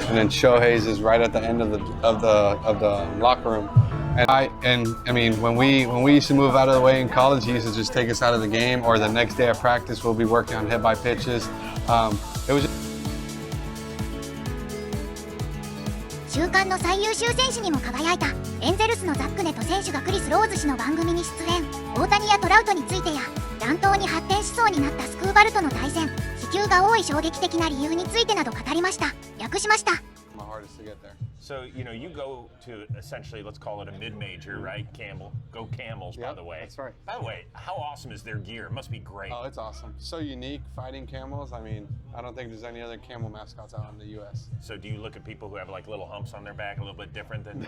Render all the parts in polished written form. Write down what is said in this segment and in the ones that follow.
and then Shohei's is right at the end of the locker room. And I mean, when we used to move out of the way in college, he used to just take us out of the game, or the next day of practice, we'll be working on hit by pitches. It was. 週間の最優秀選手にも輝いたエンゼルスのザック・ネト選手がクリス・ローズ氏の番組に出演。大谷やトラウトについてや乱闘に発展しそうになったスクーバルとの対戦、死球が多い衝撃的な理由についてなど語りました。訳しました。My hardest to get there. So, you know, you go to essentially, let's call it a mid-major, right? Go Camels, by the way. That's right. By the way, how awesome is their gear? It must be great. Oh, it's awesome. So unique, fighting camels. I mean, I don't think there's any other camel mascots out in the U.S. So do you look at people who have like little humps on their back a little bit different than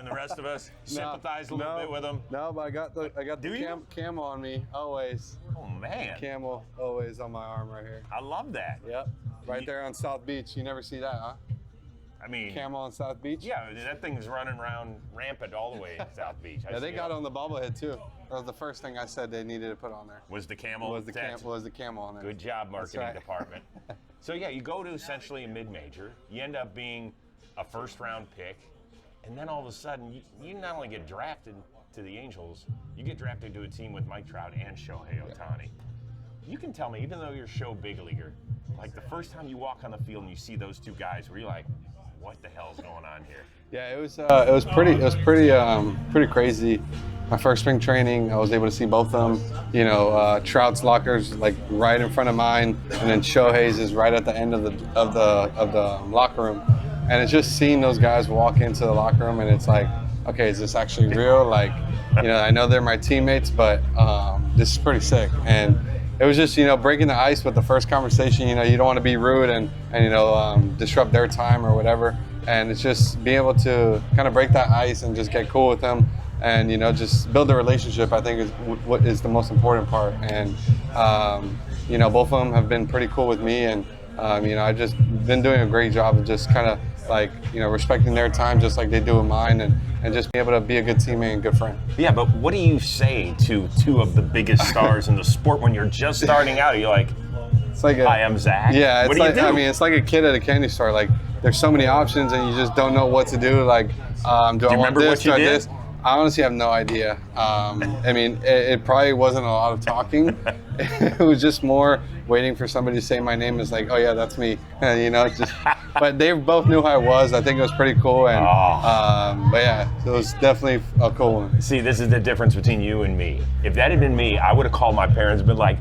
the rest of us? Sympathize a little bit with them? No, but I got the camel on me, always. Oh, man. Camel always on my arm right here. I love that. Yep. Right there on South Beach. You never see that, huh? I mean, camel on South Beach? Yeah, that thing's running around rampant all the way in South Beach. Yeah, they got it on the bobblehead too. That was the first thing I said they needed to put on there. Was the camel? Was the camel on there? Good job, marketing right. department. So yeah, you go to essentially a mid-major. You end up being a first-round pick, and then all of a sudden, you not only get drafted to the Angels, you get drafted to a team with Mike Trout and Shohei Ohtani. You can tell me, even though you're a show big leaguer, like the first time you walk on the field and you see those two guys, where you're like, what the hell's going on here? Yeah, it was pretty crazy. My first spring training, I was able to see both of them. You know, Trout's lockers like right in front of mine, and then Shohei's is right at the end of the locker room. And it's just seeing those guys walk into the locker room, and it's like, okay, is this actually real? Like, you know, I know they're my teammates, but this is pretty sick. And it was just, you know, breaking the ice with the first conversation. You know, you don't want to be rude and you know, disrupt their time or whatever. And it's just being able to kind of break that ice and just get cool with them, and you know, just build a relationship. I think is what is the most important part. And you know, both of them have been pretty cool with me, and you know, I've just been doing a great job of just kind of like, you know, respecting their time just like they do with mine, and just be able to be a good teammate and good friend. Yeah, but what do you say to two of the biggest stars in the sport when you're just starting out? Are you like, it's like hi, I'm Zach? Yeah, it's what do like, you do? I mean, it's like a kid at a candy store. Like, there's so many options, and you just don't know what to do. Like, do I want remember this? what you Do I did? this? I honestly have no idea. I mean, it probably wasn't a lot of talking. It was just more waiting for somebody to say my name. It's like, oh yeah, that's me. You know, just. But they both knew who I was. I think it was pretty cool, and but yeah, it was definitely a cool one. See, this is the difference between you and me. If that had been me, I would have called my parents and been like,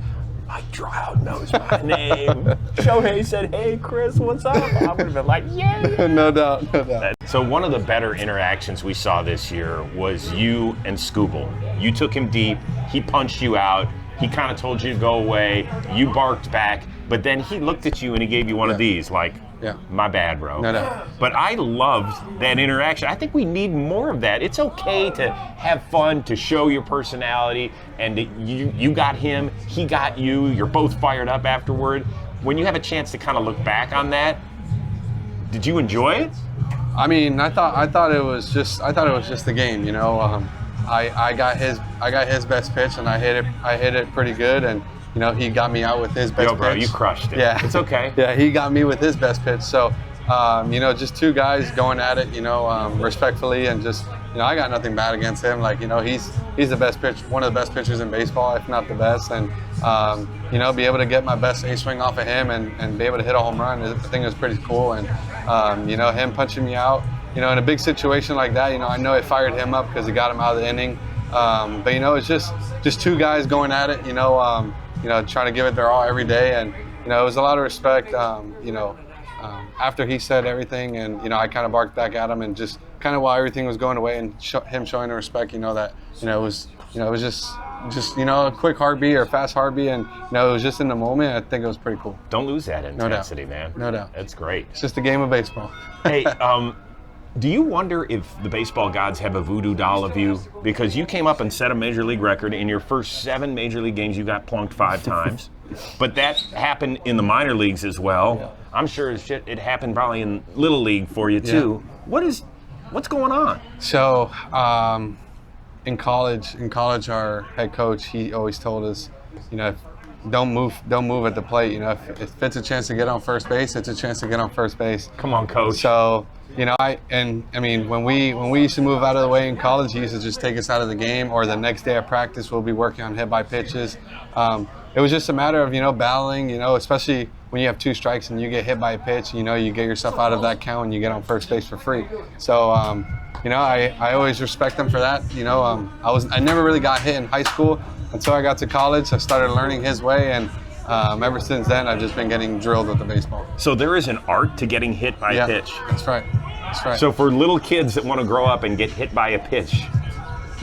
Mike Trout knows my name. Shohei said, hey, Chris, what's up? I would have been like, yay. No doubt, no doubt. So one of the better interactions we saw this year was you and Scooble. You took him deep. He punched you out. He kind of told you to go away. You barked back. But then he looked at you and he gave you one of these, like, my bad, bro. No doubt. But I loved that interaction. I think we need more of that. It's okay to have fun, to show your personality, and you got him, he got you, you're both fired up afterward. When you have a chance to kind of look back on that, did you enjoy it? I mean, I thought it was just the game, you know. I got his best pitch, and I hit it pretty good, and you know, he got me out with his best pitch. Bro, you crushed it. Yeah, it's okay. Yeah, he got me with his best pitch. So, you know, just two guys going at it, you know, respectfully, and just, you know, I got nothing bad against him. Like, you know, he's the best one of the best pitchers in baseball, if not the best. And you know, be able to get my best ace swing off of him and be able to hit a home run, I think it was pretty cool. And you know, him punching me out, you know, in a big situation like that, you know, I know it fired him up because it got him out of the inning. But you know, it's just two guys going at it, you know, trying to give it their all every day. And you know, it was a lot of respect. You know, after he said everything, and you know, I kind of barked back at him, and just kind of while everything was going away, and him showing the respect, you know, that it was just you know, a quick heartbeat or fast heartbeat, and you know, it was just in the moment. I think it was pretty cool. Don't lose that intensity, man. No doubt. That's great. It's just a game of baseball. Hey, do you wonder if the baseball gods have a voodoo doll of you? Because you came up and set a major league record. In your first 7 major league games, you got plunked 5 times. But that happened in the minor leagues as well. Yeah. I'm sure it happened probably in Little League for you too. Yeah. What's going on? So, in college, our head coach, he always told us, you know, don't move at the plate. You know, if it's a chance to get on first base, it's a chance to get on first base. Come on, coach. So, you know, I mean, when we used to move out of the way in college, he used to just take us out of the game, or the next day at practice, we'll be working on hit by pitches. It was just a matter of, you know, battling, you know, especially when you have 2 strikes and you get hit by a pitch, you know, you get yourself out of that count and you get on first base for free. So, you know, I always respect them for that. You know, I never really got hit in high school until I got to college. I started learning his way, and ever since then, I've just been getting drilled with the baseball. So there is an art to getting hit by a pitch. That's right. That's right. So for little kids that want to grow up and get hit by a pitch,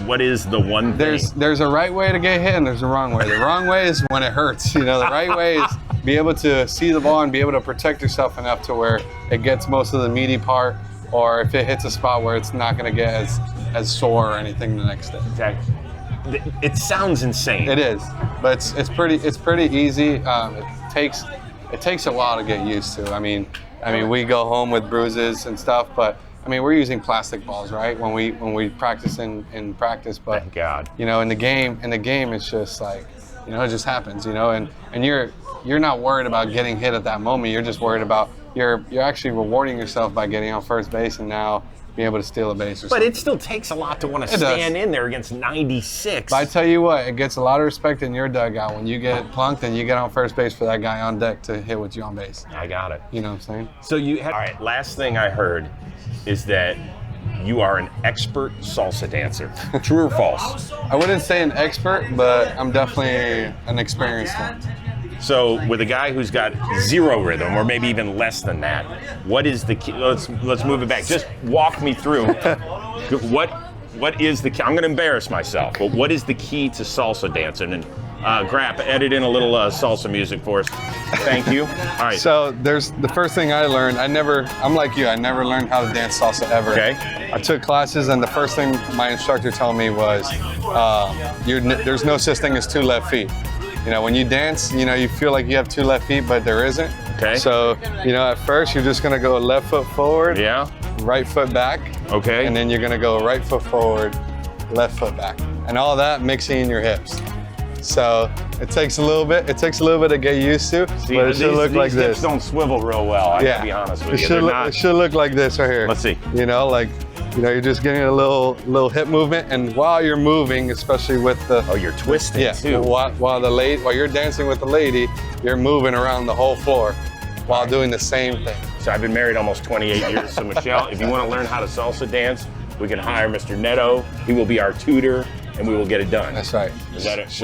what is the one thing? There's a right way to get hit and there's a wrong way. The wrong way is when it hurts. You know, the right way is be able to see the ball and be able to protect yourself enough to where it gets most of the meaty part, or if it hits a spot where it's not going to get as sore or anything the next day. Okay. It sounds insane. It is, but it's pretty easy. It takes a while to get used to. I mean, we go home with bruises and stuff, but I mean, we're using plastic balls, right? When we practice in practice, but Thank God. You know, in the game, it's just like, you know, it just happens, you know, and you're not worried about getting hit at that moment. You're just worried about you're actually rewarding yourself by getting on first base and now being able to steal a base or something. But it still takes a lot to want to stand in there against 96. But I tell you what, it gets a lot of respect in your dugout when you get plunked and you get on first base for that guy on deck to hit with you on base. I got it. You know what I'm saying? So all right, last thing I heard is that you are an expert salsa dancer. True or false? I wouldn't say an expert, but I'm definitely an experienced one. So with a guy who's got 0 rhythm, or maybe even less than that, what is the key? Let's move it back. Just walk me through what is the key? I'm going to embarrass myself, but what is the key to salsa dancing? And Grapp, edit in a little salsa music for us. Thank you. All right. So there's the first thing I learned. I'm like you. I never learned how to dance salsa ever. Okay. I took classes, and the first thing my instructor told me was, there's no such thing as 2 left feet. You know, when you dance, you know, you feel like you have 2 left feet, but there isn't. Okay. So, you know, at first you're just gonna go left foot forward, Yeah. right foot back. Okay. And then you're gonna go right foot forward, left foot back. And all that mixing in your hips. So it takes a little bit to get used to, See, but it should look like these hips this. don't swivel real well, I gotta be honest with you. It should look like this right here. Let's see. You know, like, you know, you're just getting a little hip movement, and while you're moving, especially with the Oh, you're twisting too. While you're dancing with the lady, you're moving around the whole floor while doing the same thing. So I've been married almost 28 years. So Michelle, if you want to learn how to salsa dance, we can hire Mr. Neto. He will be our tutor, and we will get it done. That's right. Is that it?